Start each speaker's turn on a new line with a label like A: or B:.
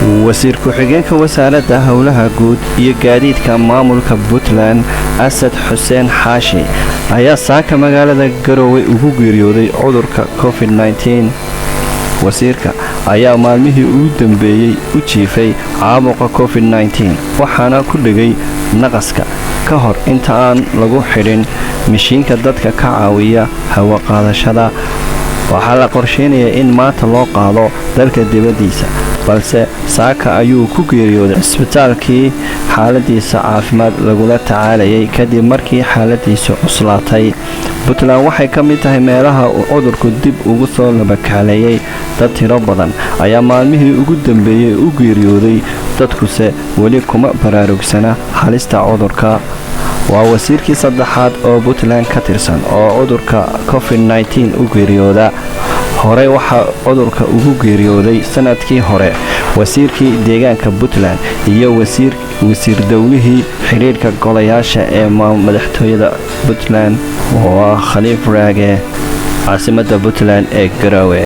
A: wasiir ku-xigeenka wasaaradda howlaha guud iyo gaadiidka maamulka Puntland Asad Xuseen Xaashi ayaa saaka magaalada Garowe ugu geeriyooday cudurka COVID-19. wasiirka ayaa maalmihii ugu dambeeyay u jiifay caabuqa COVID-19 waxaana ku dhigay naqaska ka hor inta aan lagu xidhin mishiinka dadka ka caawiya hawo qaadashada. waxaa la qorsheynayaa in maanta loo qaado dalka dibaddiisa, balse saaka ayuu ku geeriyooday cisbitaalkii xaaladiisa caafimaad lagula tacaalayay kadib markii xaaladiisu cuslaatay. Puntland waxay ka mid tahay meelaha uu cudurku dib ugu soo labakaaleeyay. dad tiro badan ayaa maalmihii ugu dambeeyay u geeriyooday, dadkuse weli kuma baraarugsana halista cudurka. waa wasiirkii saddexaad oo Puntland ka tirsan oo cudurka COVID-19 u geeriyooda. horey waxaa cudurka ugu geeriyooday sanadkii hore wasiirkii deegaanka Puntland iyo wasiir dawlihii xiriirka golayaasha ee madaxtooyada Puntland waa Khaliif Raage. caasimadda Puntland ee Garowe.